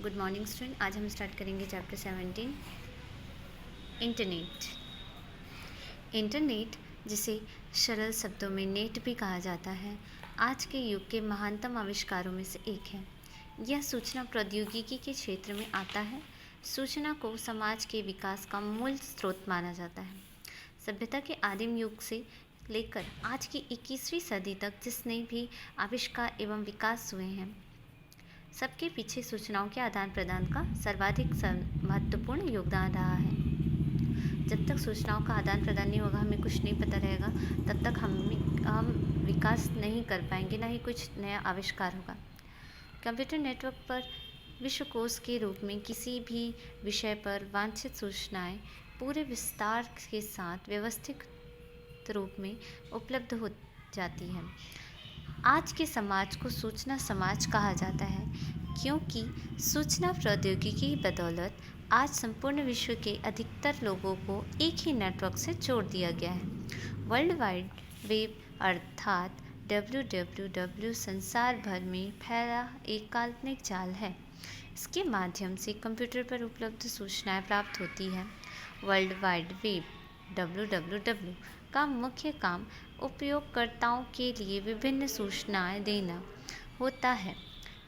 Good morning student. आज हम start करेंगे चैप्टर 17 इंटरनेट। इंटरनेट, जिसे सरल शब्दों में नेट भी कहा जाता है, आज के युग के महानतम आविष्कारों में से एक है। यह सूचना प्रौद्योगिकी के क्षेत्र में आता है। सूचना को समाज के विकास का मूल स्रोत माना जाता है। सभ्यता के आदिम युग से लेकर आज की 21वीं सदी तक जितने भी आविष्कार एवं विकास हुए हैं, सबके पीछे सूचनाओं के आदान प्रदान का सर्वाधिक महत्वपूर्ण योगदान रहा है। जब तक सूचनाओं का आदान प्रदान नहीं होगा, हमें कुछ नहीं पता रहेगा, तब तक हम विकास नहीं कर पाएंगे, ना ही कुछ नया आविष्कार होगा। कंप्यूटर नेटवर्क पर विश्वकोश के रूप में किसी भी विषय पर वांछित सूचनाएं पूरे विस्तार के साथ व्यवस्थित रूप में उपलब्ध हो जाती हैं। आज के समाज को सूचना समाज कहा जाता है, क्योंकि सूचना प्रौद्योगिकी की बदौलत आज संपूर्ण विश्व के अधिकतर लोगों को एक ही नेटवर्क से जोड़ दिया गया है। वर्ल्ड वाइड वेब अर्थात WWW संसार भर में फैला एक काल्पनिक जाल है। इसके माध्यम से कंप्यूटर पर उपलब्ध सूचनाएं प्राप्त होती हैं। वर्ल्ड वाइड वेब WWW का मुख्य काम उपयोगकर्ताओं के लिए विभिन्न सूचनाएं देना होता है।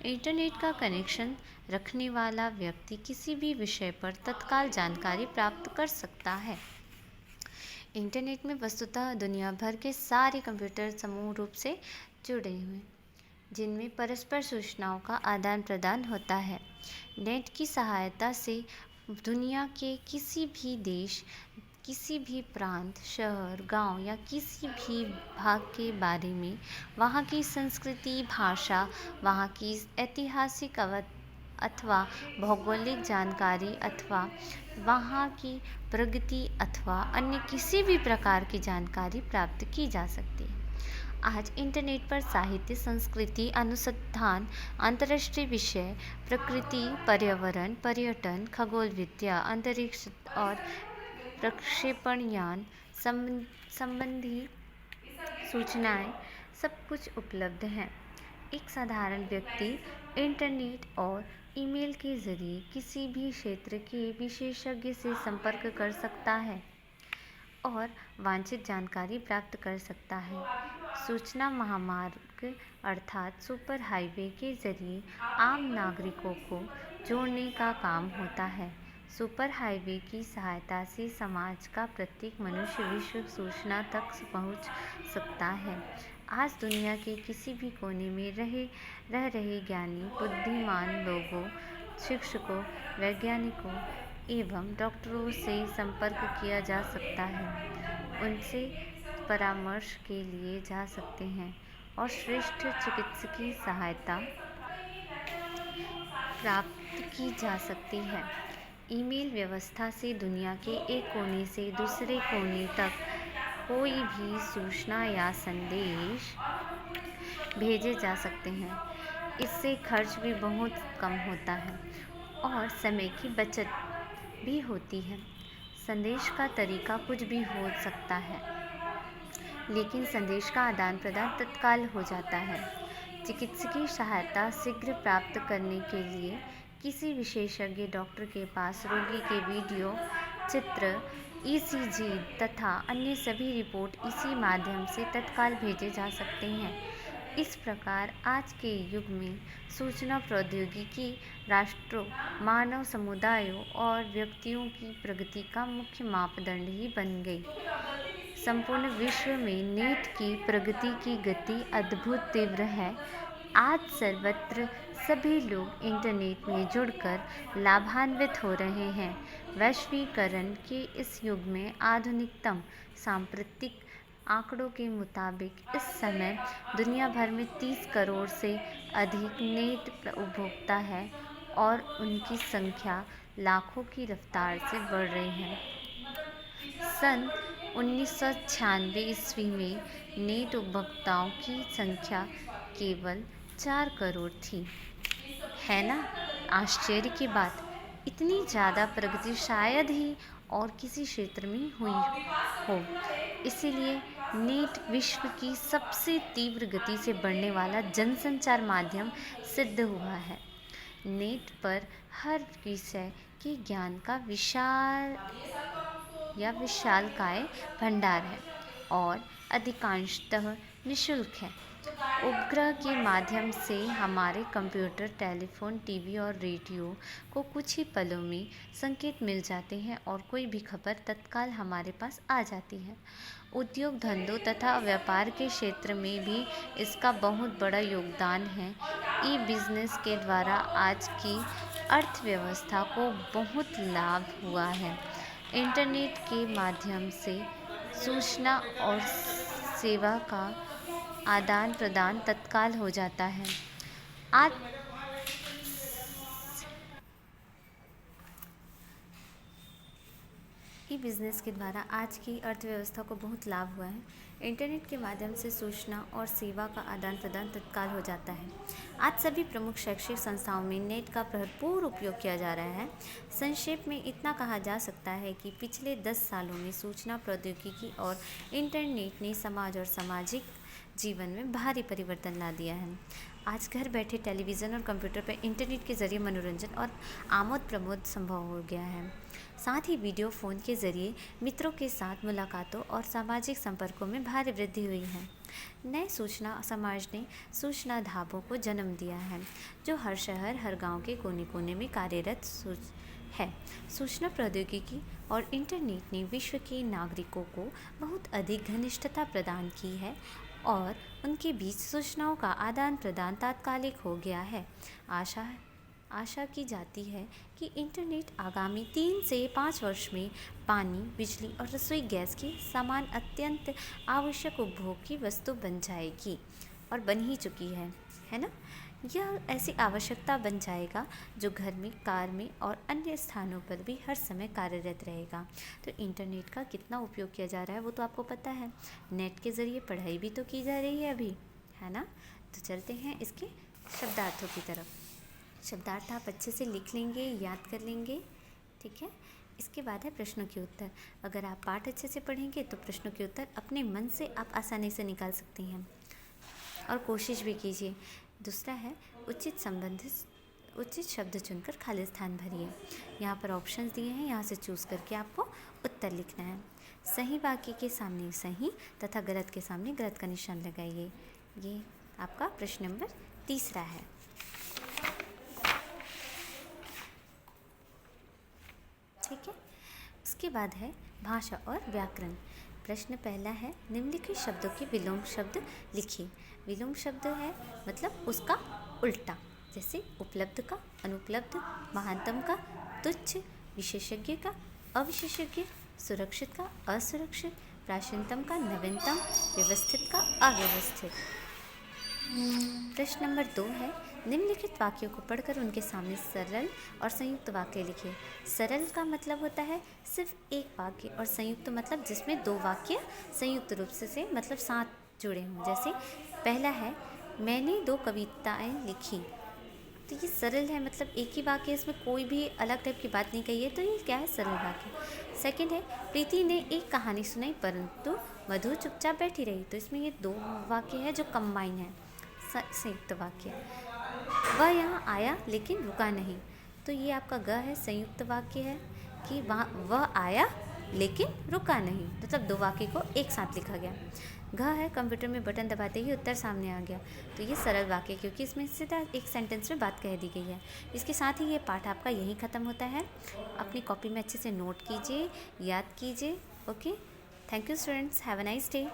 इंटरनेट का कनेक्शन रखने वाला व्यक्ति किसी भी विषय पर तत्काल जानकारी प्राप्त कर सकता है। इंटरनेट में वस्तुतः दुनिया भर के सारे कंप्यूटर समूह रूप से जुड़े हुए, जिनमें परस्पर सूचनाओं का आदान प्रदान होता है। नेट की सहायता से दुनिया के किसी भी देश, किसी भी प्रांत, शहर, गांव या किसी भी भाग के बारे में, वहाँ की संस्कृति, भाषा, वहाँ की ऐतिहासिक अथवा भौगोलिक जानकारी अथवा वहाँ की प्रगति अथवा अन्य किसी भी प्रकार की जानकारी प्राप्त की जा सकती है। आज इंटरनेट पर साहित्य, संस्कृति, अनुसंधान, अंतर्राष्ट्रीय विषय, प्रकृति, पर्यावरण, पर्यटन, खगोल विद्या, अंतरिक्ष और प्रक्षेपण यान संबंधी सूचनाएं सब कुछ उपलब्ध हैं। एक साधारण व्यक्ति इंटरनेट और ईमेल के जरिए किसी भी क्षेत्र के विशेषज्ञ से संपर्क कर सकता है और वांछित जानकारी प्राप्त कर सकता है। सूचना महामार्ग अर्थात सुपर हाईवे के जरिए आम नागरिकों को जोड़ने का काम होता है। सुपर हाईवे की सहायता से समाज का प्रत्येक मनुष्य विश्व सूचना तक पहुंच सकता है। आज दुनिया के किसी भी कोने में रह रहे ज्ञानी, बुद्धिमान लोगों, शिक्षकों, वैज्ञानिकों एवं डॉक्टरों से संपर्क किया जा सकता है। उनसे परामर्श के लिए जा सकते हैं और श्रेष्ठ चिकित्सकीय सहायता प्राप्त की जा सकती है। ईमेल व्यवस्था से दुनिया के एक कोने से दूसरे कोने तक कोई भी सूचना या संदेश भेजे जा सकते हैं। इससे खर्च भी बहुत कम होता है और समय की बचत भी होती है। संदेश का तरीका कुछ भी हो सकता है, लेकिन संदेश का आदान प्रदान तत्काल हो जाता है। चिकित्सकीय सहायता शीघ्र प्राप्त करने के लिए किसी विशेषज्ञ डॉक्टर के पास रोगी के वीडियो, चित्र, ECG तथा अन्य सभी रिपोर्ट इसी माध्यम से तत्काल भेजे जा सकते हैं। इस प्रकार आज के युग में सूचना प्रौद्योगिकी राष्ट्रों, मानव समुदायों और व्यक्तियों की प्रगति का मुख्य मापदंड ही बन गई। संपूर्ण विश्व में नेट की प्रगति की गति अद्भुत तीव्र है। आज सर्वत्र सभी लोग इंटरनेट में जुड़कर लाभान्वित हो रहे हैं। वैश्वीकरण के इस युग में आधुनिकतम सांप्रतिक आंकड़ों के मुताबिक इस समय दुनिया भर में 30 करोड़ से अधिक नेट उपभोक्ता है और उनकी संख्या लाखों की रफ्तार से बढ़ रही है। सन 1996 ईस्वी में नेट उपभोक्ताओं की संख्या केवल 4 करोड़ थी। है ना आश्चर्य की बात? इतनी ज़्यादा प्रगति शायद ही और किसी क्षेत्र में हुई हो। इसीलिए नेट विश्व की सबसे तीव्र गति से बढ़ने वाला जनसंचार माध्यम सिद्ध हुआ है। नेट पर हर विषय के ज्ञान का विशालकाय भंडार है और अधिकांशतः निःशुल्क है। उपग्रह के माध्यम से हमारे कंप्यूटर, टेलीफोन, टीवी और रेडियो को कुछ ही पलों में संकेत मिल जाते हैं और कोई भी खबर तत्काल हमारे पास आ जाती है। उद्योग धंधों तथा व्यापार के क्षेत्र में भी इसका बहुत बड़ा योगदान है। ई बिजनेस के द्वारा आज की अर्थव्यवस्था को बहुत लाभ हुआ है। इंटरनेट के माध्यम से सूचना और सेवा का आदान प्रदान तत्काल हो जाता है। आज ई बिज़नेस के द्वारा आज की अर्थव्यवस्था को बहुत लाभ हुआ है। इंटरनेट के माध्यम से सूचना और सेवा का आदान प्रदान तत्काल हो जाता है। आज सभी प्रमुख शैक्षिक संस्थाओं में नेट का भरपूर उपयोग किया जा रहा है। संक्षेप में इतना कहा जा सकता है कि पिछले 10 सालों में सूचना प्रौद्योगिकी और इंटरनेट ने समाज और सामाजिक जीवन में भारी परिवर्तन ला दिया है। आज घर बैठे टेलीविज़न और कंप्यूटर पर इंटरनेट के ज़रिए मनोरंजन और आमोद प्रमोद संभव हो गया है। साथ ही वीडियो फ़ोन के ज़रिए मित्रों के साथ मुलाकातों और सामाजिक संपर्कों में भारी वृद्धि हुई है। नए सूचना समाज ने सूचना ढाबों को जन्म दिया है, जो हर शहर, हर गांव के कोने कोने में कार्यरत है। सूचना प्रौद्योगिकी और इंटरनेट ने विश्व के नागरिकों को बहुत अधिक घनिष्ठता प्रदान की है और उनके बीच सूचनाओं का आदान प्रदान तात्कालिक हो गया है। आशा की जाती है कि इंटरनेट आगामी 3 से 5 वर्ष में पानी, बिजली और रसोई गैस के समान अत्यंत आवश्यक उपभोग की वस्तु बन जाएगी और बन ही चुकी है ना। यह ऐसी आवश्यकता बन जाएगा जो घर में, कार में और अन्य स्थानों पर भी हर समय कार्यरत रहेगा। तो इंटरनेट का कितना उपयोग किया जा रहा है वो तो आपको पता है। नेट के ज़रिए पढ़ाई भी तो की जा रही है अभी, है ना। तो चलते हैं इसके शब्दार्थों की तरफ। शब्दार्थ आप अच्छे से लिख लेंगे, याद कर लेंगे, ठीक है। इसके बाद है प्रश्नों के उत्तर। अगर आप पाठ अच्छे से पढ़ेंगे तो प्रश्नों के उत्तर अपने मन से आप आसानी से निकाल सकते हैं और कोशिश भी कीजिए। दूसरा है उचित शब्द चुनकर खाली स्थान भरिए। यहाँ पर ऑप्शंस दिए हैं, यहाँ से चूज़ करके आपको उत्तर लिखना है। सही वाक्य के सामने सही तथा गलत के सामने गलत का निशान लगाइए। ये आपका प्रश्न नंबर 3 है। ठीक है। उसके बाद है भाषा और व्याकरण। प्रश्न पहला है, निम्नलिखित शब्दों के विलोम शब्द लिखिए। विलोम शब्द है मतलब उसका उल्टा, जैसे उपलब्ध का अनुपलब्ध, महानतम का तुच्छ, विशेषज्ञ का अविशेषज्ञ, सुरक्षित का असुरक्षित, प्राचीनतम का नवीनतम, व्यवस्थित का अव्यवस्थित। प्रश्न नंबर 2 है, निम्नलिखित वाक्यों को पढ़कर उनके सामने सरल और संयुक्त वाक्य लिखिए। सरल का मतलब होता है सिर्फ एक वाक्य और संयुक्त मतलब जिसमें 2 वाक्य संयुक्त रूप से मतलब साथ जुड़े हों। जैसे पहला है, मैंने 2 कविताएं लिखी, तो ये सरल है, मतलब एक ही वाक्य, इसमें कोई भी अलग टाइप की बात नहीं कही है, तो ये क्या है, सरल वाक्य। सेकंड है, प्रीति ने एक कहानी सुनाई परंतु मधु चुपचाप बैठी रही, तो इसमें ये 2 वाक्य है जो कंबाइन है, संयुक्त वाक्य। वह यहाँ आया लेकिन रुका नहीं, तो ये आपका ग है, संयुक्त वाक्य है कि वह आया लेकिन रुका नहीं, मतलब 2 वाक्य को एक साथ लिखा गया। घ है, कंप्यूटर में बटन दबाते ही उत्तर सामने आ गया, तो ये सरल वाक्य क्योंकि इसमें सीधा एक सेंटेंस में बात कह दी गई है। इसके साथ ही ये पाठ आपका यहीं ख़त्म होता है। अपनी कॉपी में अच्छे से नोट कीजिए, याद कीजिए। Okay, thank you students, have a nice day.